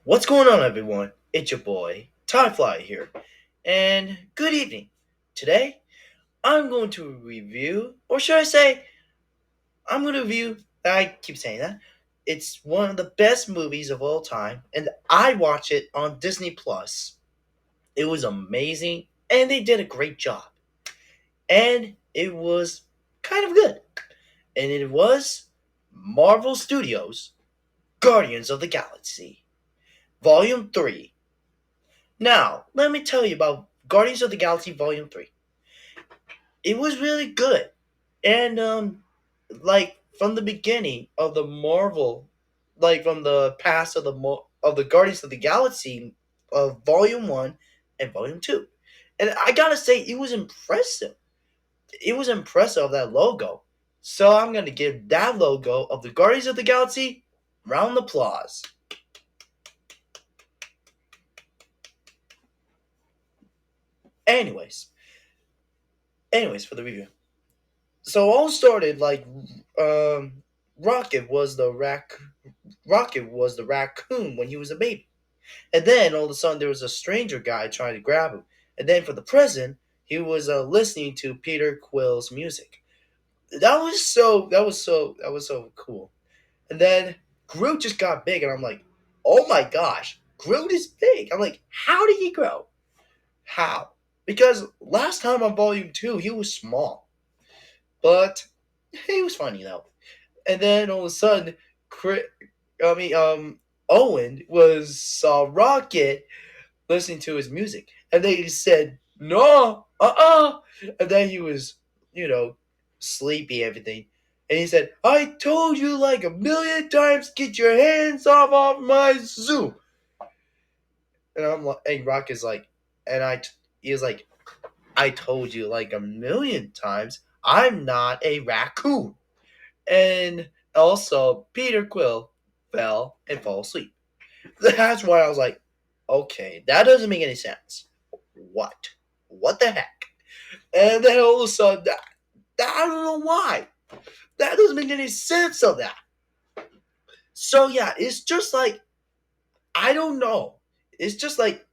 What's going on, everyone? It's your boy, Tyfly here, and good evening. Today, I'm going to review, or should I say, I'm going to review, I keep saying that, it's one of the best movies of all time, and I watch it on Disney Plus. It was amazing, and they did a great job, and it was kind of good, and it was Marvel Studios' Guardians of the Galaxy, Volume 3. Now, let me tell you about Guardians of the Galaxy Volume 3. It was really good. And like from the beginning of the Marvel, like from the past of the Guardians of the Galaxy of Volume 1 and Volume 2. And I got to say it was impressive. It was impressive, that logo. So I'm going to give that logo of the Guardians of the Galaxy round of applause. Anyways, for the review. So all started like um, Rocket was the Rocket was the raccoon when he was a baby, and then all of a sudden there was a stranger guy trying to grab him, and then for the present he was listening to Peter Quill's music. That was so cool. And then Groot just got big, and I'm like, oh my gosh, Groot is big. I'm like, how did he grow? How? Because last time on Volume 2 he was small, but he was funny though. And then all of a sudden, Owen was saw Rocket listening to his music, and then he said, "No, and then he was, you know, sleepy, everything, and he said, "I told you like a million times, get your hands off my zoo." And I'm like, and Rocket's like, and he was like, "I told you like a million times, I'm not a raccoon." And also, Peter Quill fell and fell asleep. That's why I was like, okay, that doesn't make any sense. What? What the heck? And then all of a sudden, I don't know why. That doesn't make any sense of that. So yeah, it's just like, I don't know. It's just like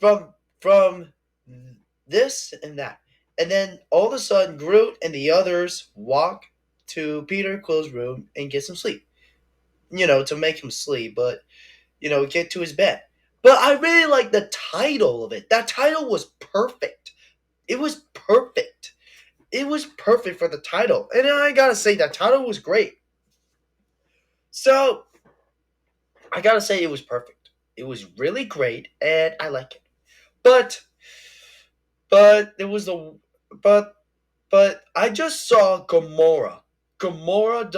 from this and that. And then all of a sudden, Groot and the others walk to Peter Quill's room and get some sleep. To make him sleep, but get to his bed. But I really like the title of it. That title was perfect. It was perfect. It was perfect for the title. And I gotta say, that title was great. So, I gotta say, it was perfect. It was really great, and I like it. But, it was but, I just saw Gamora. Gamora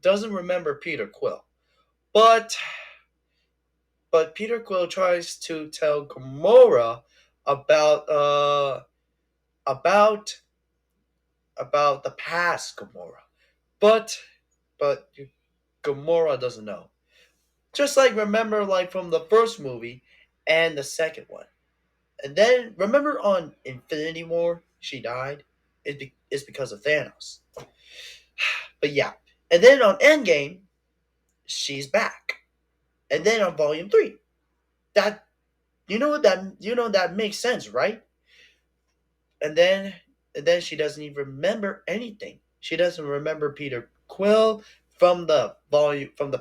doesn't remember Peter Quill. But, Peter Quill tries to tell Gamora about about the past Gamora, but but Gamora doesn't know. Just like, remember, like from the first movie and the second one, and then remember on Infinity War she died. It's because of Thanos. But yeah, and then on Endgame she's back, and then on Volume 3, that that makes sense, right? And then she doesn't even remember anything. She doesn't remember Peter Quill from the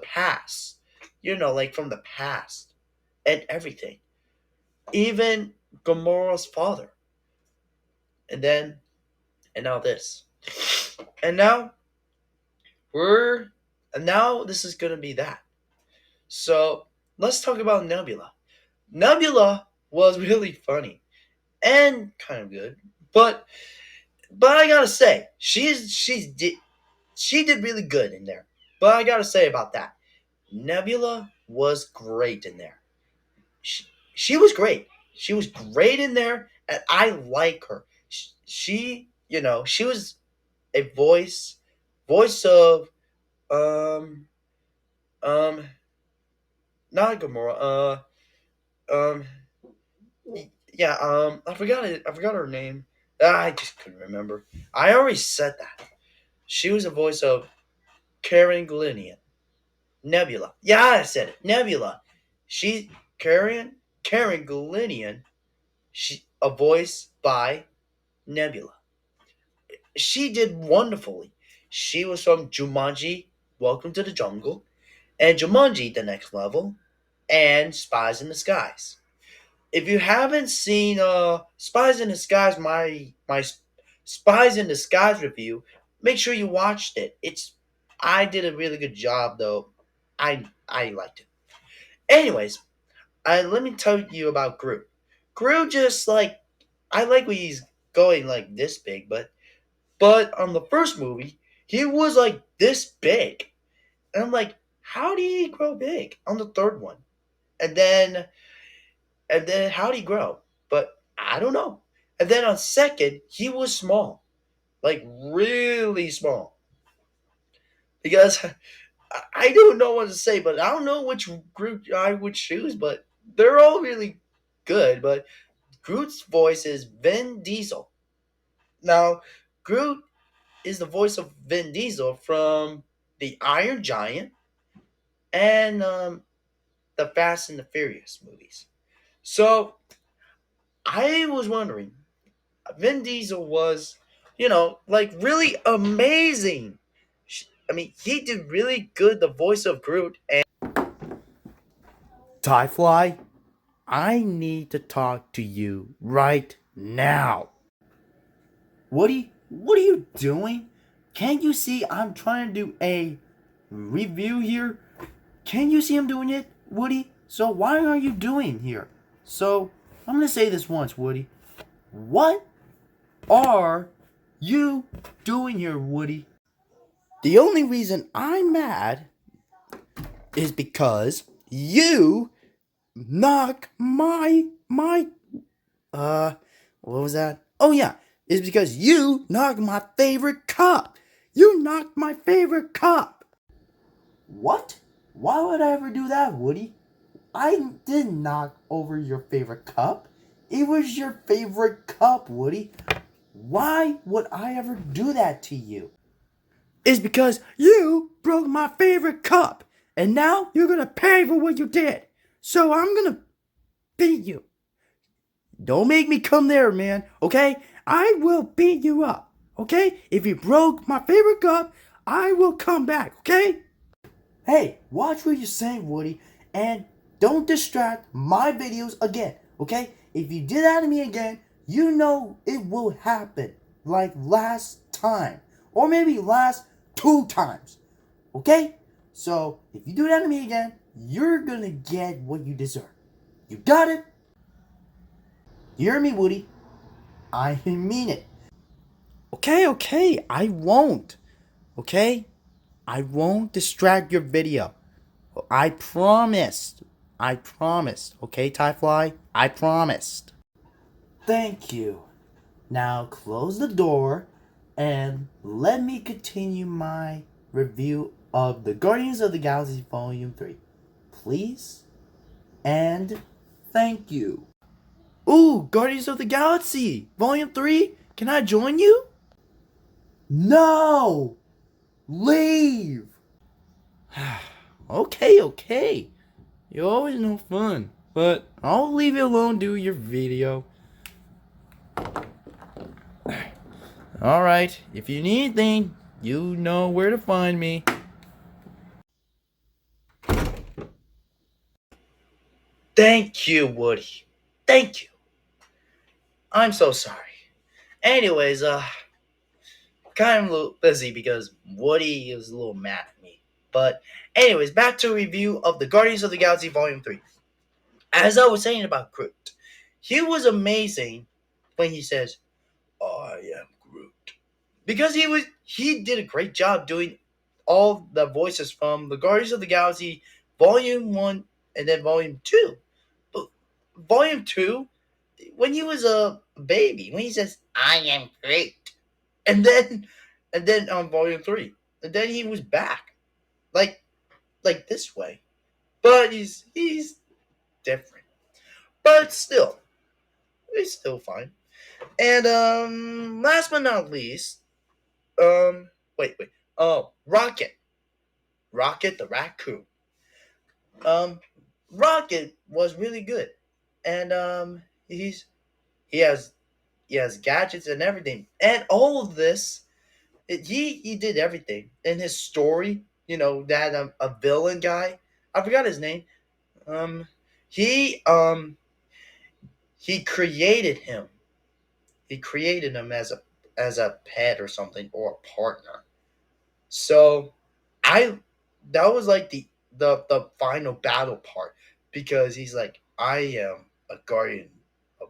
past. Like from the past and everything. Even Gamora's father. And then and now this. And now we're and now this is gonna be that. So let's talk about Nebula. Nebula was really funny and kind of good, but I gotta say, she did really good in there. But I gotta say about that, Nebula was great in there. She was great. She was great in there, and I like her. She was a voice of um um not Gamora. Um yeah, I forgot it. I forgot her name. I just couldn't remember. I already said that. She was a voice of Karen Glinian. Nebula. Yeah, I said it. Nebula. She Karen Gillian, a voice by Nebula. She did wonderfully. She was from Jumanji, Welcome to the Jungle, and Jumanji, The Next Level, and Spies in the Skies. If you haven't seen Spies in the Skies, my Spies in the Skies review, make sure you watched it. I did a really good job though. I liked it. Anyways, let me tell you about Groot. Groot just like I like when he's going like this big, but on the first movie he was like this big, and I'm like, how did he grow big on the third one? And then how did he grow? But I don't know. And then on second, he was small, like really small. Because I don't know what to say, but I don't know which group I would choose. But they're all really good. But Groot's voice is Vin Diesel. Now, Groot is the voice of Vin Diesel from the Iron Giant and the Fast and the Furious movies. So I was wondering, Vin Diesel was, like really amazing. I mean, he did really good the voice of Groot. And Tyfly, I need to talk to you right now. Woody, what are you doing? Can't you see I'm trying to do a review here? Can you see I'm doing it, Woody? So why are you doing here? So I'm gonna say this once, Woody. What are you doing here, Woody? The only reason I'm mad is because you knock my what was that? Oh yeah, it's because you knocked my favorite cup. You knocked my favorite cup. What? Why would I ever do that, Woody? I didn't knock over your favorite cup. It was your favorite cup, Woody. Why would I ever do that to you? It's because you broke my favorite cup, and now you're gonna pay for what you did. So I'm gonna beat you. Don't make me come there, man, okay? I will beat you up, okay? If you broke my favorite cup, I will come back, okay? Hey, watch what you're saying, Woody, and don't distract my videos again, okay? If you do that to me again, you know it will happen like last time, or maybe last 2 times, okay? So if you do that to me again, you're gonna get what you deserve. You got it? You hear me, Woody? I mean it. Okay, I won't. Okay? I won't distract your video. I promised. I promised. Okay, Tyfly? I promised. Thank you. Now close the door and let me continue my review of the Guardians of the Galaxy Volume 3. Please and thank you. Ooh, Guardians of the Galaxy Volume 3? Can I join you? No! Leave! Okay. You're always no fun. But I'll leave you alone, do your video. Alright, if you need anything, you know where to find me. Thank you, Woody. Thank you. I'm so sorry. Anyways, kind of a little busy because Woody is a little mad at me. But anyways, back to a review of the Guardians of the Galaxy Volume 3. As I was saying about Groot, he was amazing when he says, I am Groot. Because he did a great job doing all the voices from the Guardians of the Galaxy Volume 1 and then Volume 2. But Volume 2, when he was a baby, when he says, I am Groot. And then on Volume 3. And then he was back. Like this way. But he's different. But still, he's still fine. And last but not least, wait. Oh, Rocket the raccoon. Um, Rocket was really good, and he has he has gadgets and everything, and all of this. He did everything in his story. That a villain guy. I forgot his name. Um, he um he created him. He created him as a pet or something or a partner. So I that was like the final battle part because he's like, I am a guardian of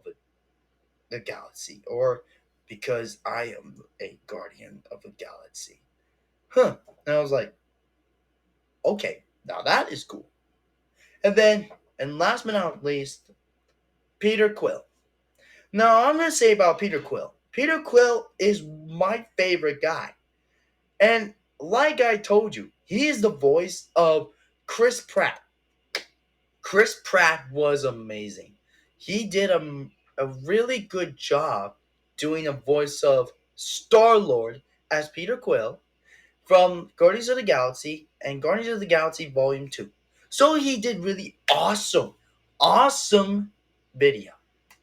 the galaxy, or because I am a guardian of a galaxy. Huh. And I was like, okay, now that is cool. And then, and last but not least, Peter Quill. Now I'm gonna say about Peter Quill. Peter Quill is my favorite guy. And like I told you, he is the voice of Chris Pratt. Chris Pratt was amazing. He did a really good job doing a voice of Star Lord as Peter Quill from Guardians of the Galaxy and Guardians of the Galaxy Volume 2. So he did really awesome video.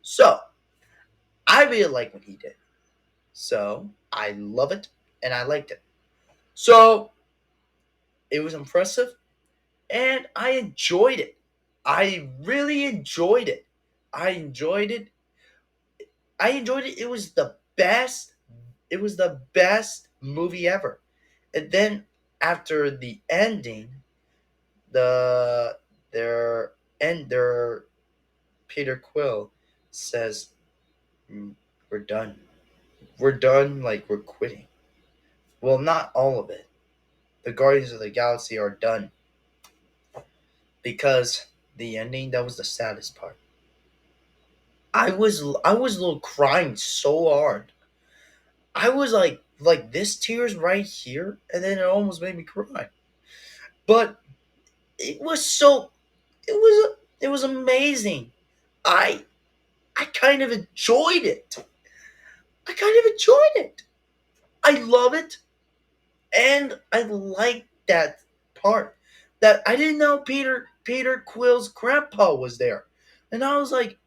So I really like what he did. So I love it and I liked it. So it was impressive and I enjoyed it. I really enjoyed it. I enjoyed it. I enjoyed it. It was the best. It was the best movie ever. And then after the ending, the their Peter Quill says, "Mm, we're done. We're done. Like we're quitting." Well, not all of it. The Guardians of the Galaxy are done because the ending, that was the saddest part. I was a little crying so hard. I was like this tears right here, and then it almost made me cry. But it was so it was amazing. I I kind of enjoyed it. I kind of enjoyed it. I love it, and I like that part that I didn't know Peter Quill's grandpa was there, and I was like,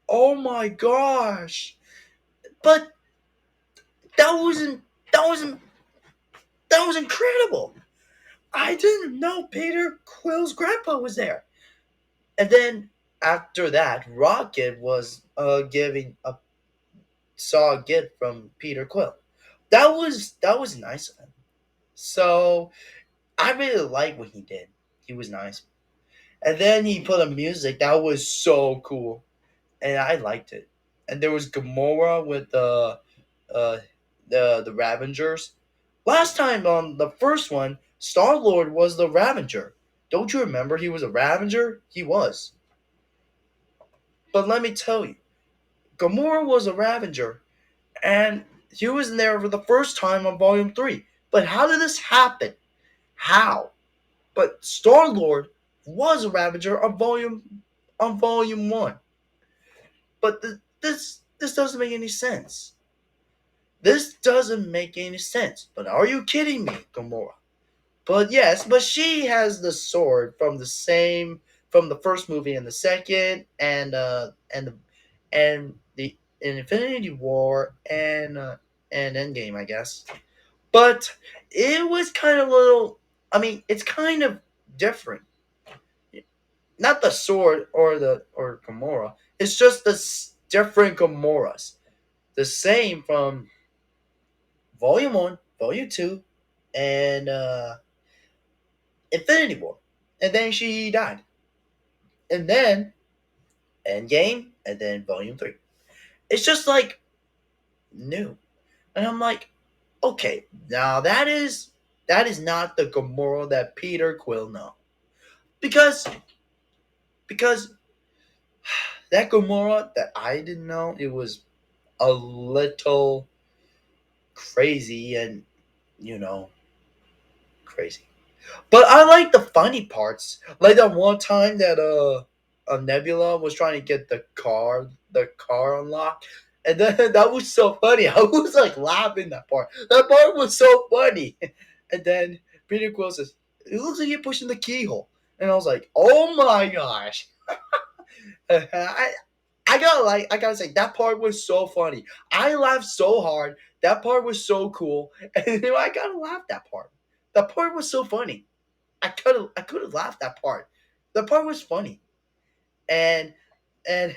oh my gosh! But that wasn't that wasn't that was incredible. I didn't know Peter Quill's grandpa was there. And then after that, Rocket was giving a saw a gift from Peter Quill. That was nice of him. So I really like what he did. He was nice. And then he put a music that was so cool, and I liked it. And there was Gamora with uh the Ravengers. Last time on the first one, Star Lord was the Ravenger. Don't you remember he was a Ravenger? He was. But let me tell you, Gamora was a Ravenger, and he was in there for the first time on Volume 3. But how did this happen? How? But Star Lord was a Ravager on Volume 1. But this doesn't make any sense. This doesn't make any sense. But are you kidding me, Gamora? But yes, but she has the sword from the first movie and the second and the Infinity War and Endgame, I guess. But it was kind of little. I mean, it's kind of different. Not the sword or Gamora. It's just different Gamoras. The same from Volume 1, Volume 2, and Infinity War. And then she died. And then Endgame, and then Volume 3. It's just like new. And I'm like, okay, now that is not the Gamora that Peter Quill know. Because that Gamora that I didn't know, it was a little crazy and you know crazy. But I like the funny parts. Like that one time that Nebula was trying to get the car unlocked. And then that was so funny. I was like laughing that part. That part was so funny. And then Peter Quill says, "It looks like you're pushing the keyhole." And I was like, oh my gosh. I I gotta say that part was so funny. I laughed so hard. That part was so cool, and I gotta laugh that part. That part was so funny. I could have laughed that part. The part was funny, and and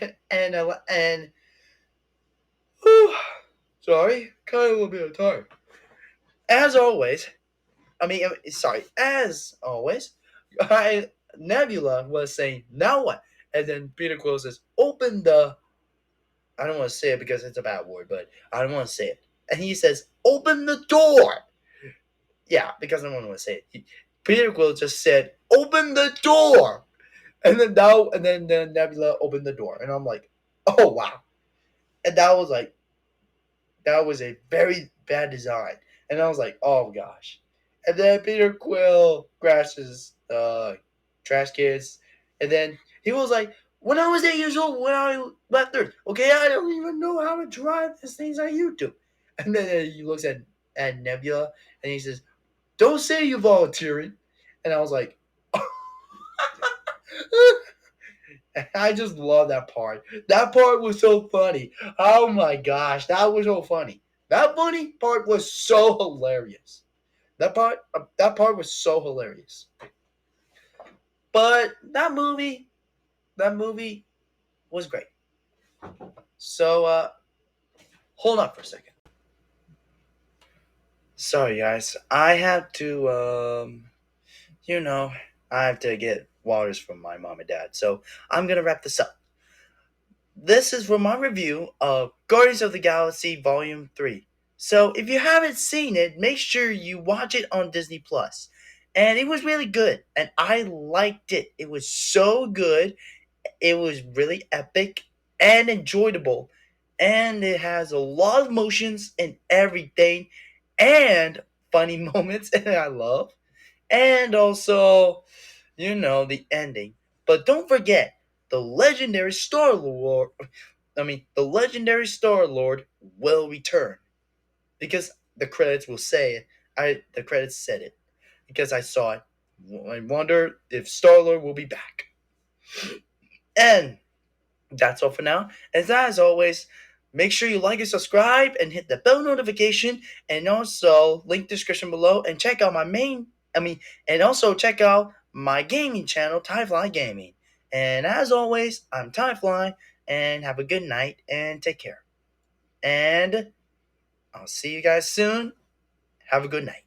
whew, sorry, kind of a little bit of time. As always, sorry. As always, I Nebula was saying now what, and then Peter Quill says, "Open the." I don't want to say it because it's a bad word, but I don't want to say it. And he says, "Open the door." Yeah, because I don't want to say it. Peter Quill just said, "Open the door," and then the Nebula opened the door, and I'm like, "Oh wow!" And that was a very bad design, and I was like, "Oh gosh!" And then Peter Quill crashes trash cans, and then he was like, "When I was 8 years old, when I left Earth, okay, I don't even know how to drive these things I used to." And then he looks at Nebula, and he says, "Don't say you volunteering." And I was like, I just love that part. That part was so funny. Oh my gosh, that was so funny. That funny part was so hilarious. That part was so hilarious. But that movie was great. So hold on for a second. Sorry guys, I have to you know, I have to get waters from my mom and dad. So I'm gonna wrap this up. This is for my review of Guardians of the Galaxy Volume 3. So if you haven't seen it, make sure you watch it on Disney Plus. And it was really good, and I liked it. It was so good. It was really epic and enjoyable. And it has a lot of emotions and everything and funny moments and I love. And also the ending. But don't forget, the legendary Star Lord. The legendary Star Lord will return because the credits will say it. The credits said it because I saw it. I wonder if Star Lord will be back. And that's all for now. As always, make sure you like and subscribe and hit the bell notification and also link description below and check out my and also check out my gaming channel, Tyfly Gaming. And as always, I'm Tyfly and have a good night and take care. And I'll see you guys soon. Have a good night.